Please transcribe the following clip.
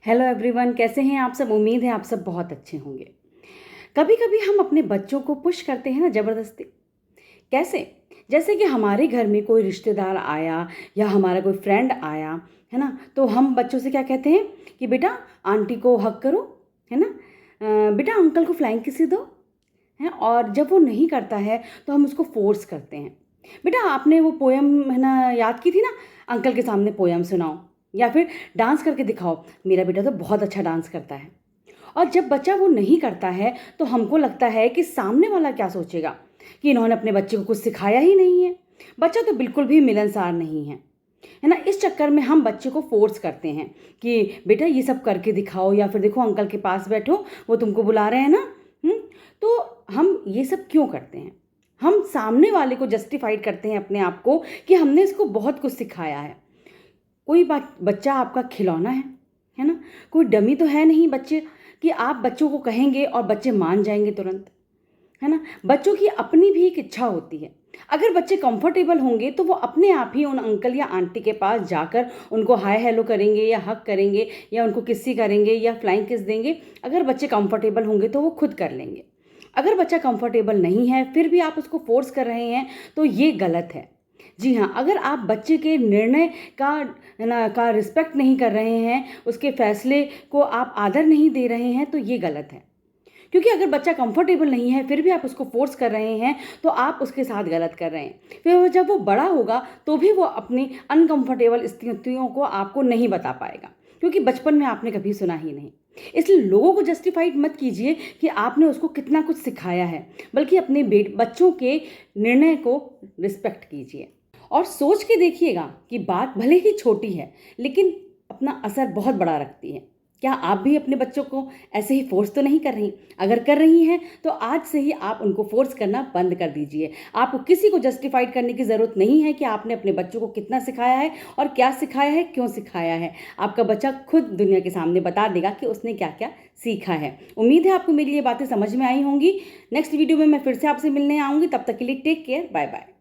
Hello everyone, कैसे हैं आप सब। उम्मीद है आप सब बहुत अच्छे होंगे। कभी कभी हम अपने बच्चों को पुश करते हैं ना, ज़बरदस्ती। कैसे? जैसे कि हमारे घर में कोई रिश्तेदार आया या हमारा कोई फ्रेंड आया, है ना, तो हम बच्चों से क्या कहते हैं कि बेटा आंटी को हग करो, है ना, बेटा अंकल को फ्लाइंग किसी दो, है। और जब वो नहीं करता है तो हम उसको फोर्स करते हैं। बेटा आपने वो पोयम, है ना, याद की थी ना, अंकल के सामने पोयम सुनाओ या फिर डांस करके दिखाओ। मेरा बेटा तो बहुत अच्छा डांस करता है। और जब बच्चा वो नहीं करता है तो हमको लगता है कि सामने वाला क्या सोचेगा, कि इन्होंने अपने बच्चे को कुछ सिखाया ही नहीं है। बच्चा तो बिल्कुल भी मिलनसार नहीं है ना। इस चक्कर में हम बच्चे को फोर्स करते हैं कि बेटा ये सब करके दिखाओ, या फिर देखो अंकल के पास बैठो, वो तुमको बुला रहे हैं ना। तो हम ये सब क्यों करते हैं? हम सामने वाले को जस्टिफाइड करते हैं अपने आप को कि हमने इसको बहुत कुछ सिखाया है। कोई बात, बच्चा आपका खिलौना है ना। कोई डमी तो है नहीं बच्चे, कि आप बच्चों को कहेंगे और बच्चे मान जाएंगे तुरंत, है ना। बच्चों की अपनी भी एक इच्छा होती है। अगर बच्चे कंफर्टेबल होंगे तो वो अपने आप ही उन अंकल या आंटी के पास जाकर उनको हाय हेलो करेंगे या हक करेंगे या उनको किस्सी करेंगे या फ्लाइंग किस देंगे। अगर बच्चे कंफर्टेबल होंगे तो वो खुद कर लेंगे। अगर बच्चा कंफर्टेबल नहीं है फिर भी आप उसको फोर्स कर रहे हैं तो ये गलत है। जी हाँ, अगर आप बच्चे के निर्णय का ना का रिस्पेक्ट नहीं कर रहे हैं, उसके फैसले को आप आदर नहीं दे रहे हैं, तो ये गलत है। क्योंकि अगर बच्चा कंफर्टेबल नहीं है फिर भी आप उसको फोर्स कर रहे हैं तो आप उसके साथ गलत कर रहे हैं। फिर जब वो बड़ा होगा तो भी वो अपनी अनकंफर्टेबल स्थितियों को आपको नहीं बता पाएगा, क्योंकि बचपन में आपने कभी सुना ही नहीं। इसलिए लोगों को जस्टिफाइड मत कीजिए कि आपने उसको कितना कुछ सिखाया है, बल्कि अपने बच्चों के निर्णय को रिस्पेक्ट कीजिए। और सोच के देखिएगा कि बात भले ही छोटी है लेकिन अपना असर बहुत बड़ा रखती है। क्या आप भी अपने बच्चों को ऐसे ही फोर्स तो नहीं कर रही? अगर कर रही हैं तो आज से ही आप उनको फोर्स करना बंद कर दीजिए। आपको किसी को जस्टिफाइड करने की ज़रूरत नहीं है कि आपने अपने बच्चों को कितना सिखाया है और क्या सिखाया है, क्यों सिखाया है। आपका बच्चा खुद दुनिया के सामने बता देगा कि उसने क्या क्या सीखा है। उम्मीद है आपको मेरी ये बातें समझ में आई होंगी। नेक्स्ट वीडियो में मैं फिर से आपसे मिलने आऊँगी। तब तक के लिए टेक केयर, बाय बाय।